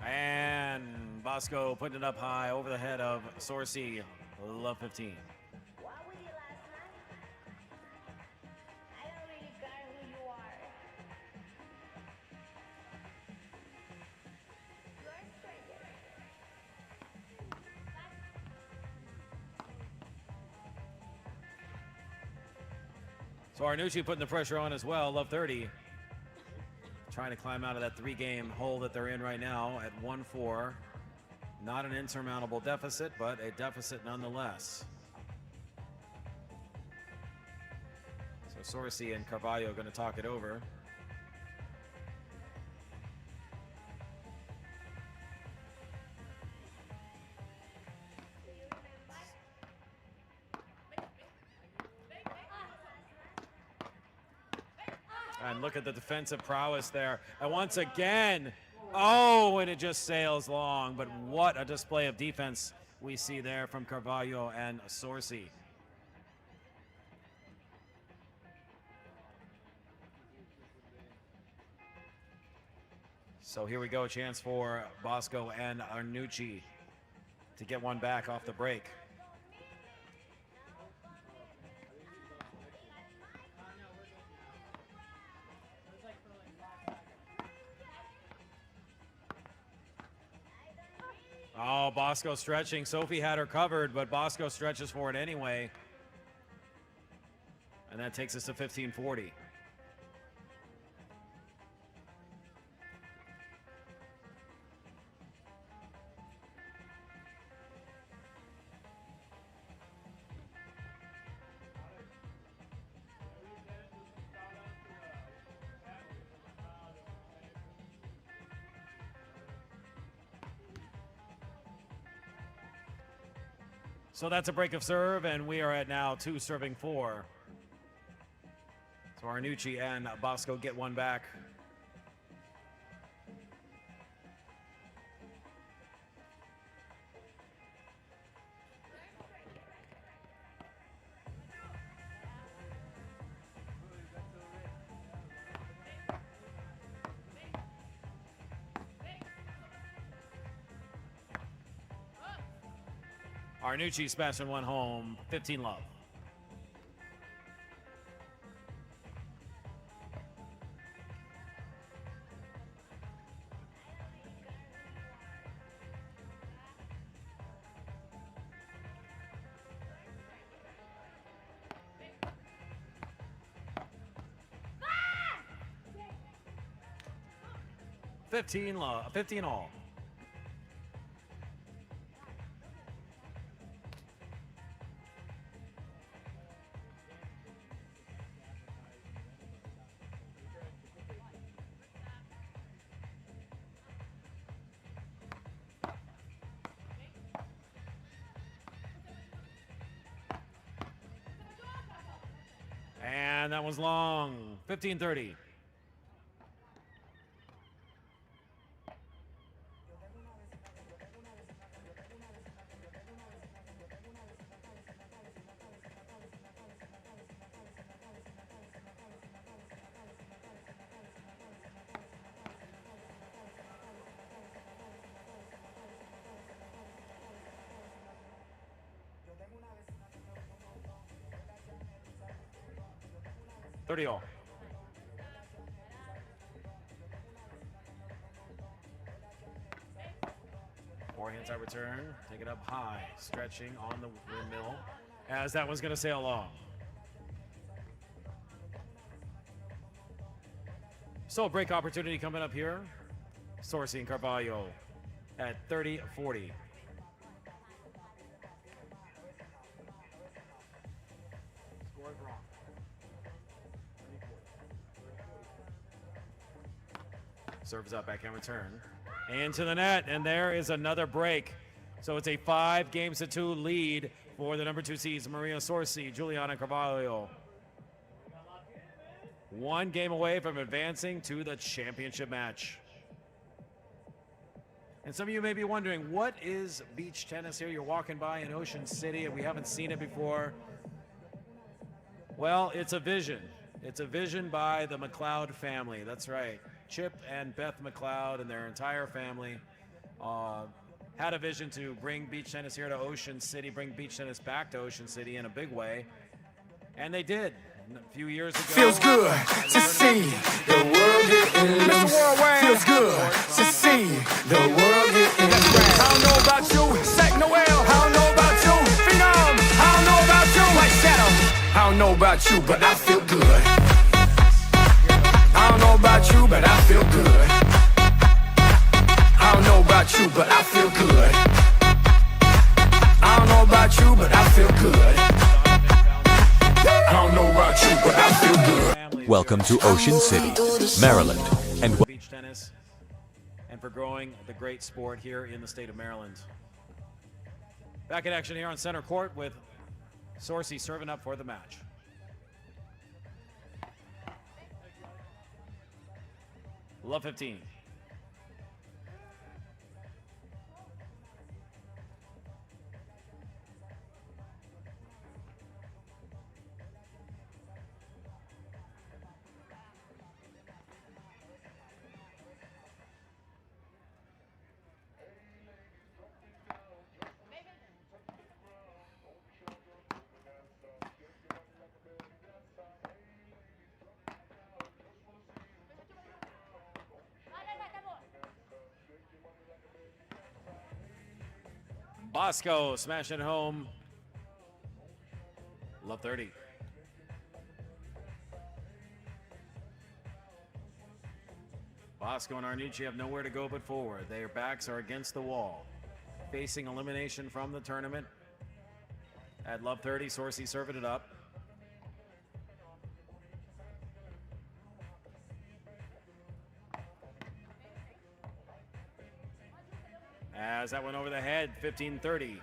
And BOZKO putting it up high over the head of Sorci, love 15. What with you last night? I don't really care who you are. You're a stranger. So ARNUTI putting the pressure on as well, love 30. Trying to climb out of that 3-game hole that they're in right now at 1-4. Not an insurmountable deficit, but a deficit nonetheless. So Sorci and Carvalho are going to talk it over. And look at the defensive prowess there. And once again, oh, and it just sails long. But what a display of defense we see there from Carvalho and Sorci. So here we go, a chance for BOZKO and ARNUTI to get one back off the break. Oh, BOZKO stretching. SOPHIE had her covered, but BOZKO stretches for it anyway. And that takes us to 15-40. So that's a break of serve, and we are at now 2 serving 4. So ARNUTI and BOZKO get one back. ARNUTI smashing one home, 15 love. 15 all. And that was long. 15-30. All. Forehand side return, take it up high, stretching on the windmill as that one's going to sail long. So a break opportunity coming up here. SORCI and Carvalho at 30-40. Serves up, backhand return. Into the net, and there is another break. So it's a 5-2 lead for the number 2 seeds, Maria SORCI, Juliana Carvalho. 1 game away from advancing to the championship match. And some of you may be wondering, what is beach tennis here? You're walking by in Ocean City and we haven't seen it before. Well, it's a vision. It's a vision by the McLeod family. That's right. Chip and Beth McLeod and their entire family had a vision to bring beach tennis here to Ocean City, bring beach tennis back to Ocean City in a big way. And they did a few years ago. Feels good to see the world getting loose. Feels good to see the world getting loose. I don't know about you, Sack Noel. I don't know about you, Phenom. I don't know about you, White Shadow. I don't know about you, but I feel good. I don't know about you, but I feel good. I don't know about you, but I feel good. I don't know about you, but I feel good. I don't know about you, but I feel good. Welcome to Ocean City, Maryland, and beach tennis, and for growing the great sport here in the state of Maryland. Back in action here on center court with SORCI serving up for the match. Love 15. BOZKO smashing it home. Love 30. BOZKO and ARNUTI have nowhere to go but forward. Their backs are against the wall, facing elimination from the tournament. At Love 30, SORCI serving it up. As that went over the head, 15-30.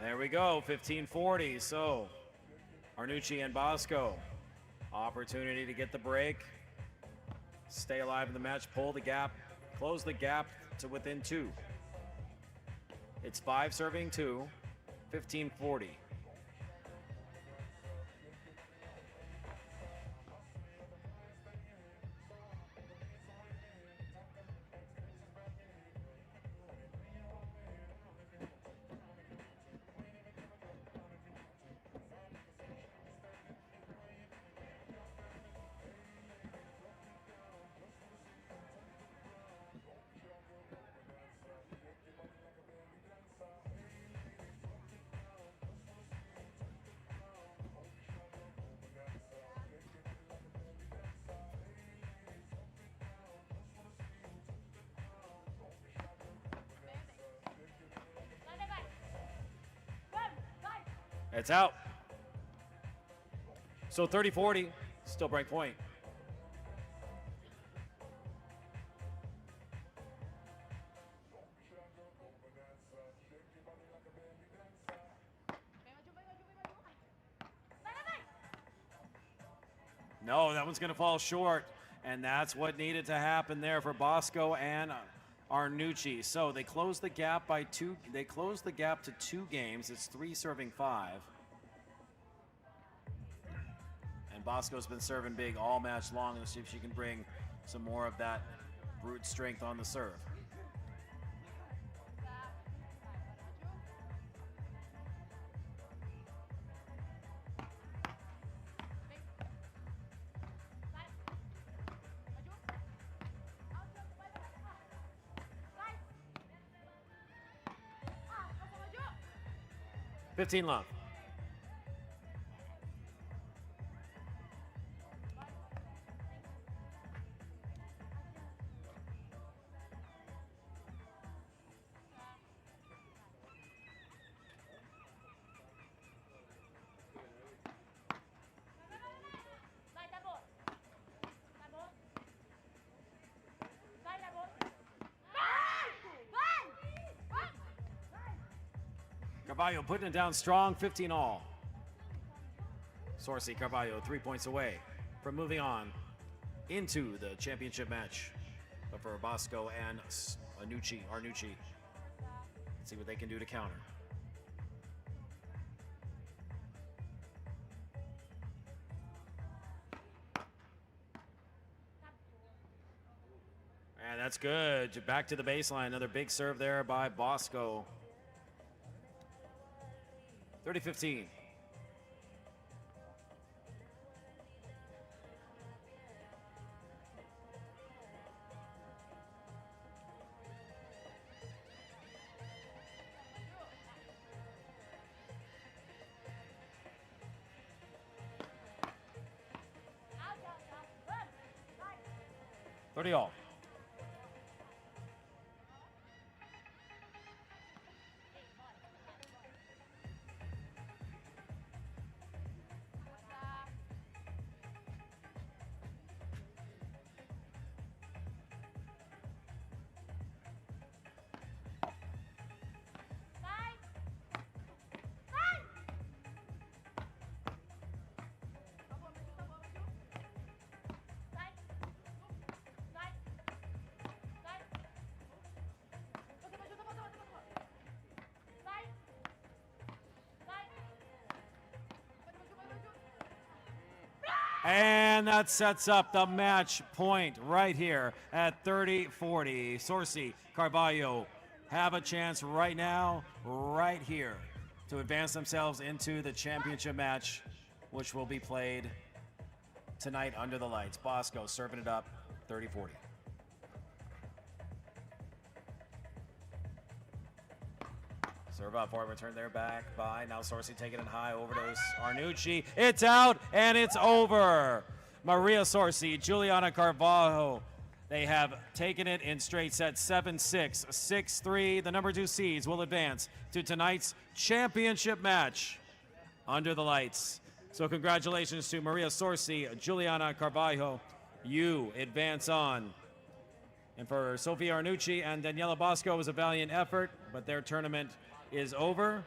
There we go, 15-40. So ARNUTI and BOZKO, opportunity to get the break, stay alive in the match, pull the gap, close the gap to within 2. It's 5 serving 2, 15-40. It's out. So 30-40, still break point. No, that one's going to fall short, and that's what needed to happen there for BOZKO and ARNUTI. So they closed the gap by 2. They closed the gap to 2 games. It's 3 serving 5. And BOZKO's been serving big all match long. Let's see if she can bring some more of that brute strength on the serve. $15 love. Carvalho putting it down strong, 15 all. SORCI Carvalho 3 points away from moving on into the championship match. But for BOZKO and ARNUTI, let's see what they can do to counter. And that's good. Back to the baseline. Another big serve there by BOZKO. 30-15. All. And that sets up the match point right here at 30-40. SORCI Carvalho have a chance right now, right here, to advance themselves into the championship match, which will be played tonight under the lights. BOZKO serving it up, 30-40. Serve up, forward return there, back by. Now SORCI taking it high, overdose. ARNUTI, it's out, and it's over. Maria SORCI, Juliana Carvalho. They have taken it in straight sets, 7-6, 6-3. The number 2 seeds will advance to tonight's championship match under the lights. So congratulations to Maria SORCI, Juliana Carvalho. You advance on. And for SOPHIE ARNUTI and DANIELA BOZKO, it was a valiant effort, but their tournament is over.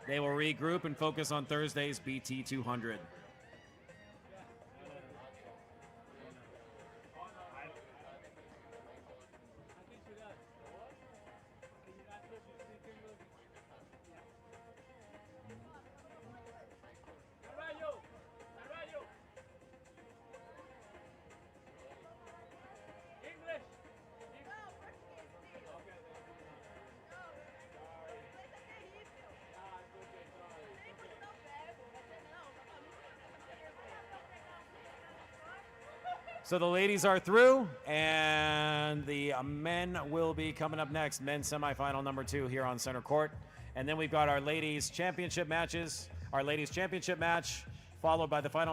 They will regroup and focus on Thursday's BT200. So the ladies are through, and the men will be coming up next. Men's semifinal number 2 here on center court. And then we've got our ladies championship matches. Our ladies championship match, followed by the final match.